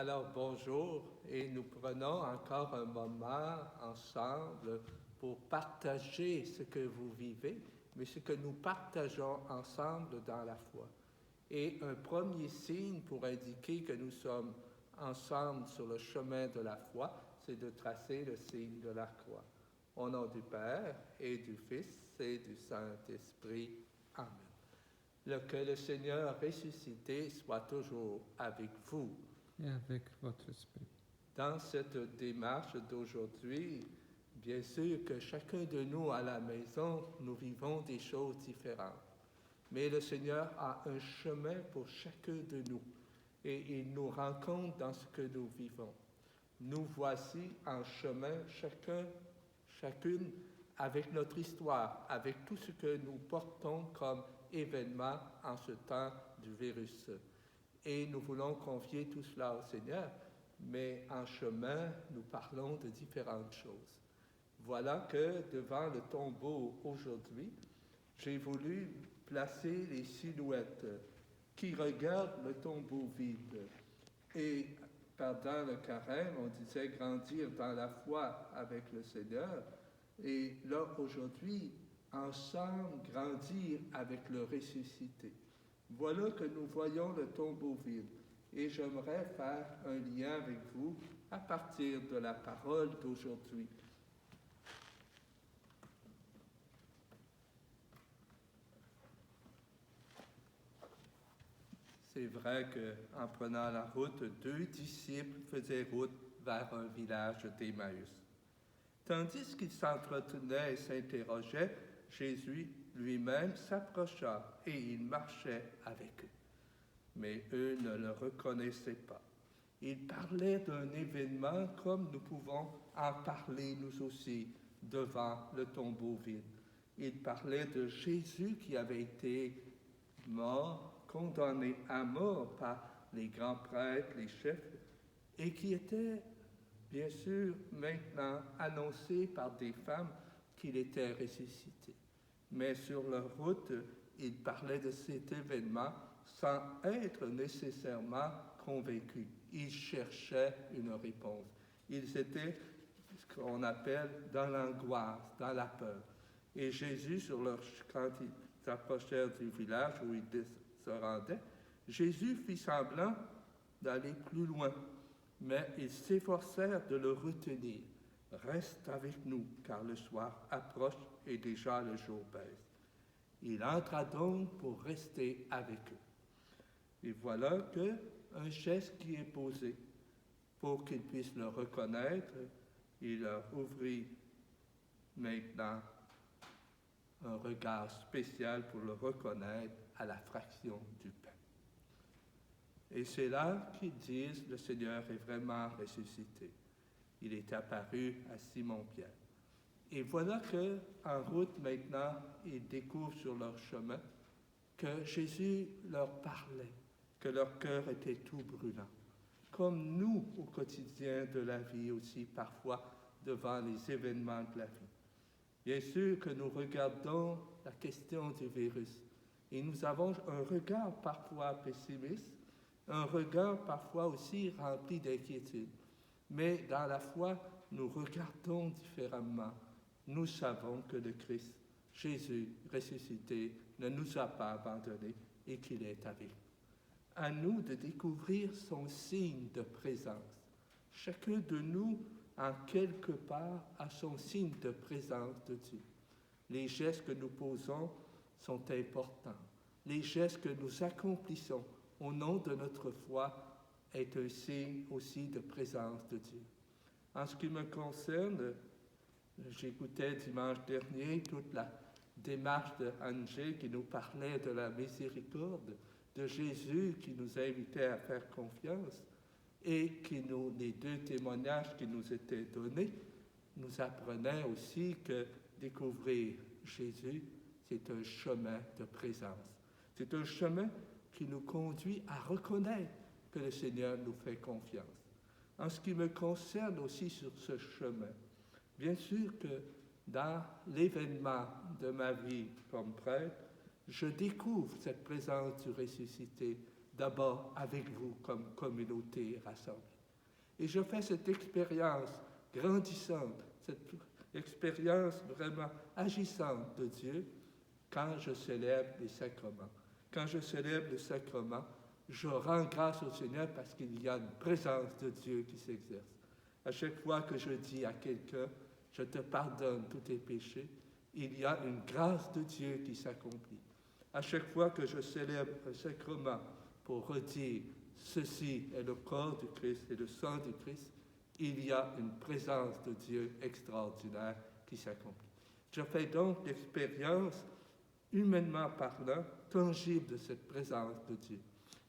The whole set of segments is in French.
Alors bonjour et nous prenons encore un moment ensemble pour partager ce que vous vivez, mais ce que nous partageons ensemble dans la foi. Et un premier signe pour indiquer que nous sommes ensemble sur le chemin de la foi, c'est de tracer le signe de la croix. Au nom du Père et du Fils et du Saint-Esprit. Amen. Que le Seigneur ressuscité soit toujours avec vous. Et avec votre esprit. Dans cette démarche d'aujourd'hui, bien sûr que chacun de nous à la maison, nous vivons des choses différentes. Mais le Seigneur a un chemin pour chacun de nous et il nous rencontre dans ce que nous vivons. Nous voici en chemin, chacune avec notre histoire, avec tout ce que nous portons comme événement en ce temps du virus. Et nous voulons confier tout cela au Seigneur, mais en chemin, nous parlons de différentes choses. Voilà que devant le tombeau aujourd'hui, j'ai voulu placer les silhouettes qui regardent le tombeau vide. Et pendant le carême, on disait grandir dans la foi avec le Seigneur. Et là, aujourd'hui, ensemble, grandir avec le ressuscité. Voilà que nous voyons le tombeau vide. Et j'aimerais faire un lien avec vous à partir de la parole d'aujourd'hui. C'est vrai qu'en prenant la route, 2 disciples faisaient route vers un village d'Emmaüs. Tandis qu'ils s'entretenaient et s'interrogeaient, Jésus lui-même s'approcha et il marchait avec eux. Mais eux ne le reconnaissaient pas. Il parlait d'un événement comme nous pouvons en parler nous aussi devant le tombeau vide. Il parlait de Jésus qui avait été mort, condamné à mort par les grands prêtres, les chefs, et qui était bien sûr maintenant annoncé par des femmes qu'il était ressuscité. Mais sur leur route, il parlait de cet événement sans être nécessairement convaincus. Ils cherchaient une réponse. Ils étaient ce qu'on appelle dans l'angoisse, dans la peur. Et Jésus, quand ils s'approchèrent du village où ils se rendaient, Jésus fit semblant d'aller plus loin. Mais ils s'efforcèrent de le retenir. Reste avec nous, car le soir approche et déjà le jour baisse. Il entra donc pour rester avec eux. Et voilà qu'un geste qui est posé pour qu'ils puissent le reconnaître. Il leur ouvrit maintenant un regard spécial pour le reconnaître à la fraction du pain. Et c'est là qu'ils disent, le Seigneur est vraiment ressuscité. Il est apparu à Simon-Pierre. Et voilà qu'en route maintenant, ils découvrent sur leur chemin que Jésus leur parlait, que leur cœur était tout brûlant. Comme nous, au quotidien de la vie aussi, parfois, devant les événements de la vie. Bien sûr que nous regardons la question du virus et nous avons un regard parfois pessimiste, un regard parfois aussi rempli d'inquiétude. Mais dans la foi, nous regardons différemment. Nous savons que le Christ, Jésus ressuscité, ne nous a pas abandonnés et qu'il est avec nous. À nous de découvrir son signe de présence. Chacun de nous, en quelque part, a son signe de présence de Dieu. Les gestes que nous posons sont importants. Les gestes que nous accomplissons au nom de notre foi est un signe aussi de présence de Dieu. En ce qui me concerne, j'écoutais dimanche dernier toute la démarche d'Angers qui nous parlait de la miséricorde de Jésus qui nous invitait à faire confiance et les 2 témoignages qui nous étaient donnés nous apprenaient aussi que découvrir Jésus, c'est un chemin de présence. C'est un chemin qui nous conduit à reconnaître que le Seigneur nous fait confiance. En ce qui me concerne aussi sur ce chemin, bien sûr que dans l'événement de ma vie comme prêtre, je découvre cette présence du ressuscité d'abord avec vous comme communauté rassemblée. Et je fais cette expérience grandissante, cette expérience vraiment agissante de Dieu quand je célèbre les sacrements. Quand je célèbre le sacrement, je rends grâce au Seigneur parce qu'il y a une présence de Dieu qui s'exerce. À chaque fois que je dis à quelqu'un, je te pardonne tous tes péchés, il y a une grâce de Dieu qui s'accomplit. À chaque fois que je célèbre un sacrement pour redire ceci est le corps du Christ et le sang du Christ, il y a une présence de Dieu extraordinaire qui s'accomplit. Je fais donc l'expérience, humainement parlant, tangible de cette présence de Dieu.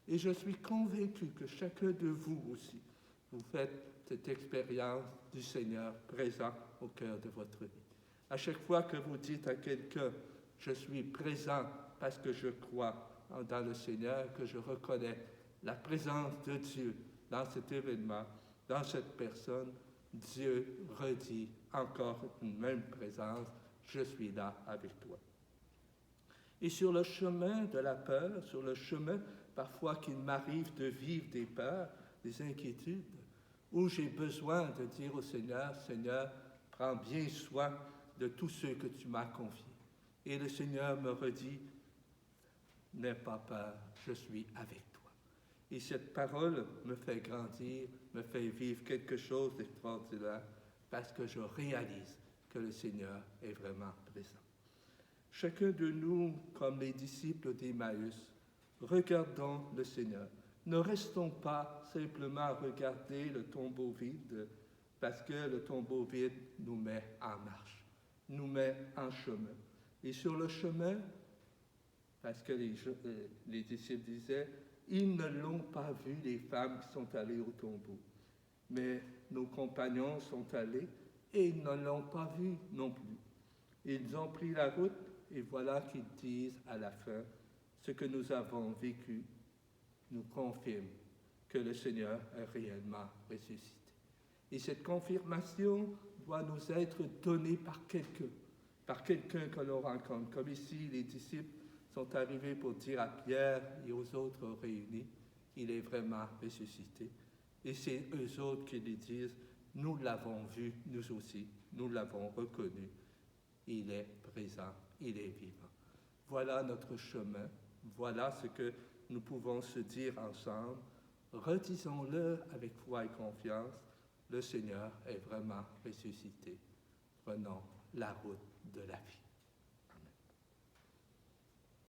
Et je suis convaincu que chacun de vous aussi, vous faites cette expérience du Seigneur présent au cœur de votre vie. À chaque fois que vous dites à quelqu'un, je suis présent parce que je crois dans le Seigneur, que je reconnais la présence de Dieu dans cet événement, dans cette personne, Dieu redit encore une même présence, je suis là avec toi. Et sur le chemin de la peur, sur le chemin parfois qu'il m'arrive de vivre des peurs, des inquiétudes, où j'ai besoin de dire au Seigneur, Seigneur, prends bien soin de tous ceux que tu m'as confiés. Et le Seigneur me redit, n'aie pas peur, je suis avec toi. Et cette parole me fait grandir, me fait vivre quelque chose d'extraordinaire, parce que je réalise que le Seigneur est vraiment présent. Chacun de nous, comme les disciples d'Emmaüs, regardons le Seigneur. Ne restons pas simplement à regarder le tombeau vide, parce que le tombeau vide nous met en marche, nous met en chemin. Et sur le chemin, parce que les disciples disaient, ils ne l'ont pas vu, les femmes qui sont allées au tombeau. Mais nos compagnons sont allés et ils ne l'ont pas vu non plus. Ils ont pris la route et voilà qu'ils disent à la fin, ce que nous avons vécu nous confirme que le Seigneur est réellement ressuscité. Et cette confirmation doit nous être donnée par quelqu'un que l'on rencontre. Comme ici, les disciples sont arrivés pour dire à Pierre et aux autres réunis, il est vraiment ressuscité. Et c'est eux autres qui lui disent, nous l'avons vu, nous aussi, nous l'avons reconnu. Il est présent, il est vivant. Voilà notre chemin, voilà ce que nous pouvons se dire ensemble. Redisons-le avec foi et confiance, le Seigneur est vraiment ressuscité. Prenons la route de la vie.